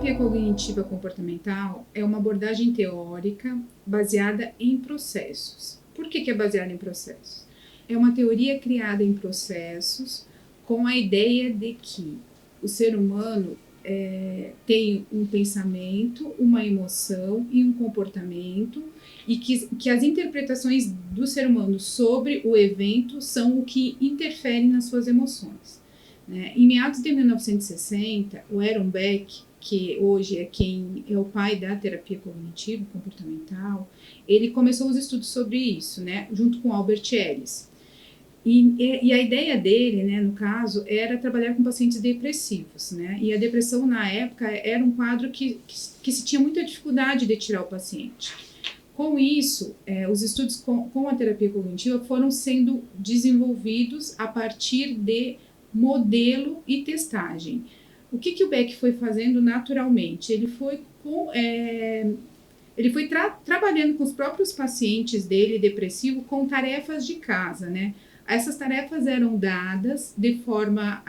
terapia cognitiva comportamental é uma abordagem teórica baseada em processos. Por que é baseada em processos? É uma teoria criada em processos com a ideia de que o ser humano tem um pensamento, uma emoção e um comportamento, e que as interpretações do ser humano sobre o evento são o que interfere nas suas emoções. Em meados de 1960, o Aaron Beck, que hoje é quem é o pai da terapia cognitivo comportamental, ele começou os estudos sobre isso, junto com Albert Ellis. E a ideia dele, no caso, era trabalhar com pacientes depressivos, E a depressão, na época, era um quadro que se tinha muita dificuldade de tirar o paciente. Com isso, os estudos com a terapia cognitiva foram sendo desenvolvidos a partir de modelo e testagem. O que o Beck foi fazendo naturalmente? Ele foi trabalhando com os próprios pacientes dele, depressivo, com tarefas de casa, Essas tarefas eram dadas de forma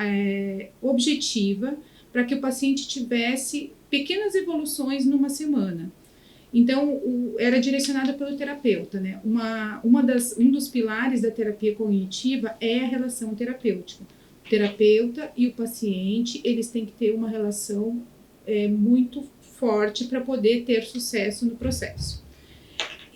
objetiva para que o paciente tivesse pequenas evoluções numa semana. Então, era direcionada pelo terapeuta, Um dos pilares da terapia cognitiva é a relação terapêutica. O terapeuta e o paciente, eles têm que ter uma relação muito forte para poder ter sucesso no processo.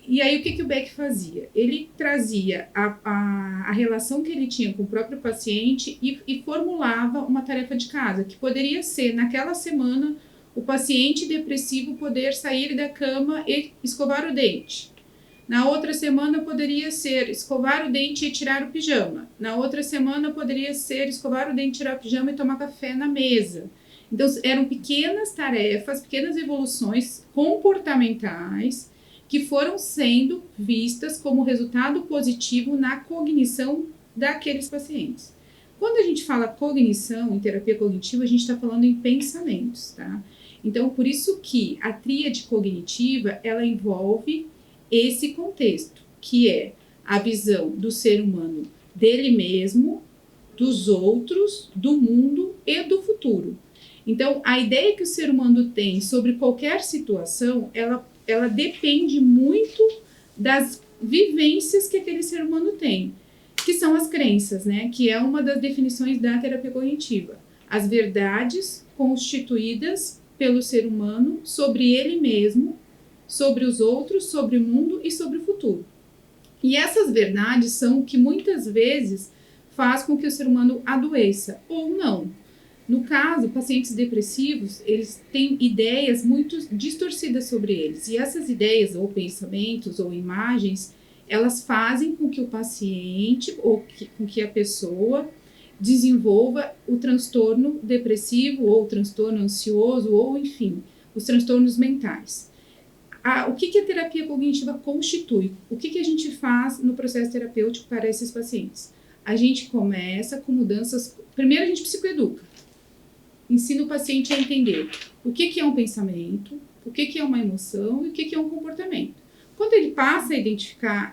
E aí, o que o Beck fazia? Ele trazia a relação que ele tinha com o próprio paciente e formulava uma tarefa de casa, que poderia ser, naquela semana, o paciente depressivo poder sair da cama e escovar o dente. Na outra semana poderia ser escovar o dente e tirar o pijama. Na outra semana poderia ser escovar o dente, tirar o pijama e tomar café na mesa. Então, eram pequenas tarefas, pequenas evoluções comportamentais que foram sendo vistas como resultado positivo na cognição daqueles pacientes. Quando a gente fala cognição em terapia cognitiva, a gente está falando em pensamentos, tá? Então, por isso que a tríade cognitiva, ela envolve esse contexto, que é a visão do ser humano dele mesmo, dos outros, do mundo e do futuro. Então, a ideia que o ser humano tem sobre qualquer situação, ela depende muito das vivências que aquele ser humano tem, que são as crenças, que é uma das definições da terapia cognitiva. As verdades constituídas pelo ser humano sobre ele mesmo, sobre os outros, sobre o mundo e sobre o futuro. E essas verdades são o que muitas vezes faz com que o ser humano adoeça, ou não. No caso, pacientes depressivos, eles têm ideias muito distorcidas sobre eles. E essas ideias, ou pensamentos, ou imagens, elas fazem com que o paciente, ou com que a pessoa desenvolva o transtorno depressivo, ou o transtorno ansioso, ou enfim, os transtornos mentais. O que a terapia cognitiva constitui? O que a gente faz no processo terapêutico para esses pacientes? A gente começa com mudanças. Primeiro, a gente psicoeduca. Ensina o paciente a entender o que é um pensamento, o que é uma emoção e o que é um comportamento. Quando ele passa a identificar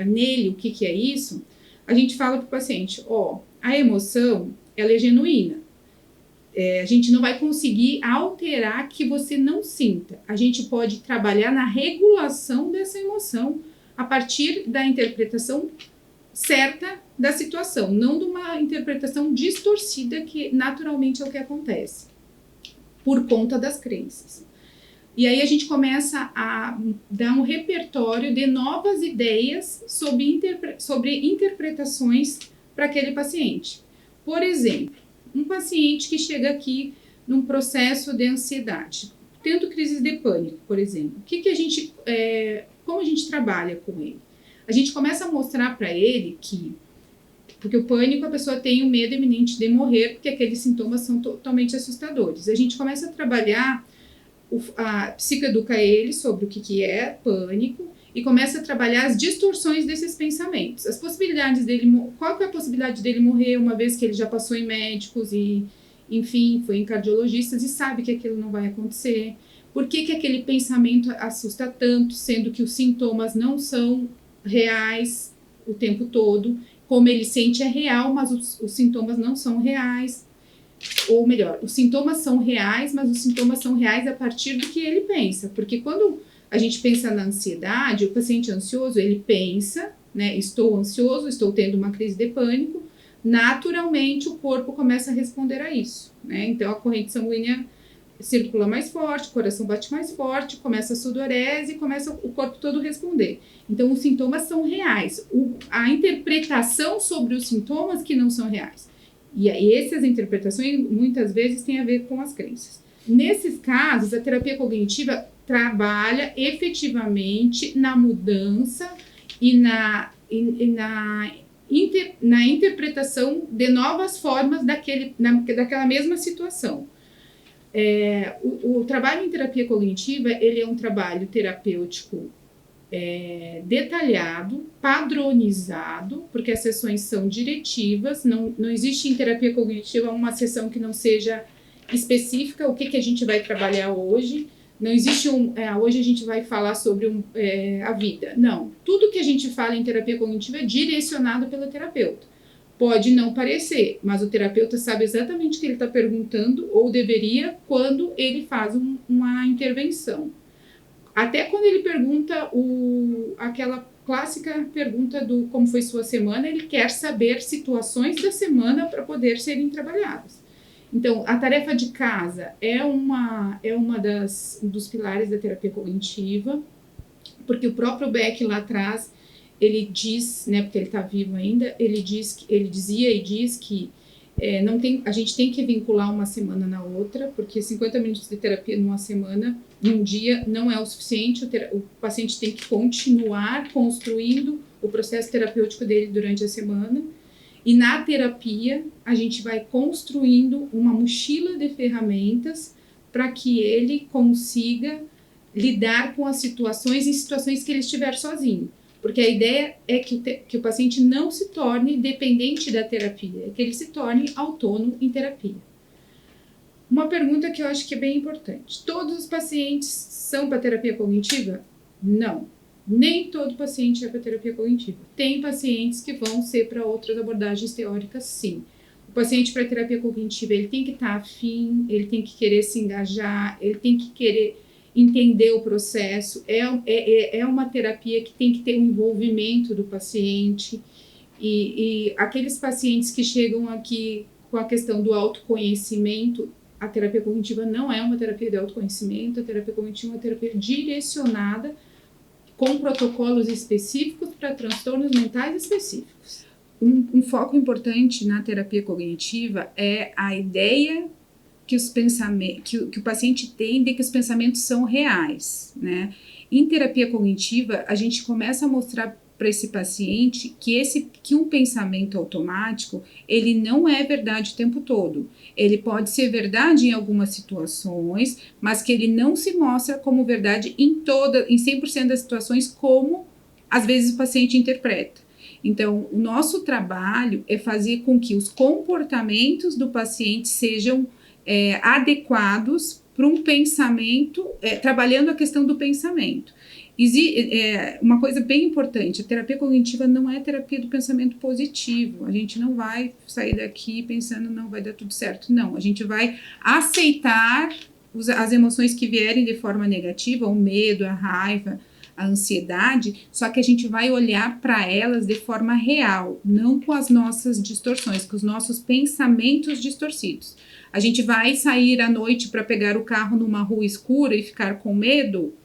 nele o que é isso, a gente fala para o paciente, a emoção, ela é genuína. A gente não vai conseguir alterar que você não sinta. A gente pode trabalhar na regulação dessa emoção a partir da interpretação certa da situação, não de uma interpretação distorcida, que naturalmente é o que acontece, por conta das crenças. E aí a gente começa a dar um repertório de novas ideias sobre interpretações para aquele paciente. Por exemplo, um paciente que chega aqui num processo de ansiedade, tendo crises de pânico, por exemplo, como a gente trabalha com ele? A gente começa a mostrar para ele porque o pânico, a pessoa tem o medo iminente de morrer, porque aqueles sintomas são totalmente assustadores. A gente começa a trabalhar, psicoeduca ele sobre o que é pânico e começa a trabalhar as distorções desses pensamentos. As possibilidades dele, qual que é a possibilidade dele morrer, uma vez que ele já passou em médicos e, enfim, foi em cardiologistas e sabe que aquilo não vai acontecer. Por que aquele pensamento assusta tanto, sendo que os sintomas não são reais o tempo todo? Como ele sente é real, mas os sintomas não são reais. ou melhor, os sintomas são reais, mas os sintomas são reais a partir do que ele pensa. Porque quando a gente pensa na ansiedade, o paciente ansioso, ele pensa, né, estou ansioso, estou tendo uma crise de pânico, naturalmente o corpo começa a responder a isso, né? Então a corrente sanguínea circula mais forte, o coração bate mais forte, começa a sudorese, começa o corpo todo a responder. Então os sintomas são reais, a interpretação sobre os sintomas que não são reais. E essas interpretações muitas vezes têm a ver com as crenças. Nesses casos, a terapia cognitiva trabalha efetivamente na mudança e na interpretação de novas formas daquela mesma situação. O trabalho em terapia cognitiva, ele é um trabalho terapêutico detalhado, padronizado, porque as sessões são diretivas, não existe em terapia cognitiva uma sessão que não seja específica, o que a gente vai trabalhar hoje. Não existe hoje a gente vai falar sobre a vida. Não. Tudo que a gente fala em terapia cognitiva é direcionado pelo terapeuta. Pode não parecer, mas o terapeuta sabe exatamente o que ele está perguntando, ou deveria, quando ele faz uma intervenção. Até quando ele pergunta aquela clássica pergunta do como foi sua semana, ele quer saber situações da semana para poder serem trabalhadas. Então, a tarefa de casa é uma dos pilares da terapia cognitiva, porque o próprio Beck lá atrás, ele diz, né, porque ele está vivo ainda, ele dizia e diz que a gente tem que vincular uma semana na outra, porque 50 minutos de terapia numa semana, num dia, não é o suficiente, o paciente tem que continuar construindo o processo terapêutico dele durante a semana. E na terapia, a gente vai construindo uma mochila de ferramentas para que ele consiga lidar com as situações em situações que ele estiver sozinho. Porque a ideia é que o paciente não se torne dependente da terapia, é que ele se torne autônomo em terapia. Uma pergunta que eu acho que é bem importante. Todos os pacientes são para terapia cognitiva? Não. Nem todo paciente é para terapia cognitiva. Tem pacientes que vão ser para outras abordagens teóricas, sim. O paciente para terapia cognitiva, ele tem que estar afim, ele tem que querer se engajar, ele tem que querer entender o processo. É uma terapia que tem que ter um envolvimento do paciente. E aqueles pacientes que chegam aqui com a questão do autoconhecimento, a terapia cognitiva não é uma terapia de autoconhecimento, a terapia cognitiva é uma terapia direcionada com protocolos específicos para transtornos mentais específicos. Um foco importante na terapia cognitiva é a ideia que o paciente tem de que os pensamentos são reais, né? Em terapia cognitiva, a gente começa a mostrar para esse paciente que um pensamento automático, ele não é verdade o tempo todo. Ele pode ser verdade em algumas situações, mas que ele não se mostra como verdade em 100% das situações, como às vezes o paciente interpreta. Então, o nosso trabalho é fazer com que os comportamentos do paciente sejam adequados para um pensamento, trabalhando a questão do pensamento. Uma coisa bem importante, a terapia cognitiva não é terapia do pensamento positivo. A gente não vai sair daqui pensando, não, vai dar tudo certo. Não, a gente vai aceitar as emoções que vierem de forma negativa, o medo, a raiva, a ansiedade, só que a gente vai olhar para elas de forma real, não com as nossas distorções, com os nossos pensamentos distorcidos. A gente vai sair à noite para pegar o carro numa rua escura e ficar com medo?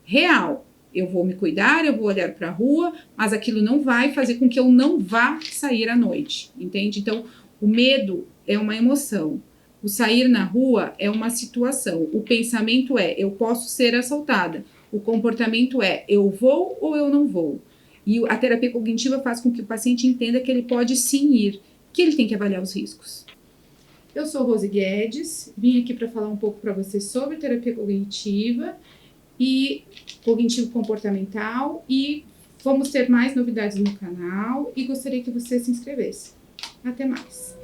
Real. Eu vou me cuidar, eu vou olhar para a rua, mas aquilo não vai fazer com que eu não vá sair à noite, entende? Então, o medo é uma emoção. O sair na rua é uma situação. O pensamento é, eu posso ser assaltada. O comportamento é, eu vou ou eu não vou. E a terapia cognitiva faz com que o paciente entenda que ele pode sim ir, que ele tem que avaliar os riscos. Eu sou Rose Guedes, vim aqui para falar um pouco para vocês sobre terapia cognitiva e cognitivo comportamental, e vamos ter mais novidades no canal e gostaria que você se inscrevesse. Até mais!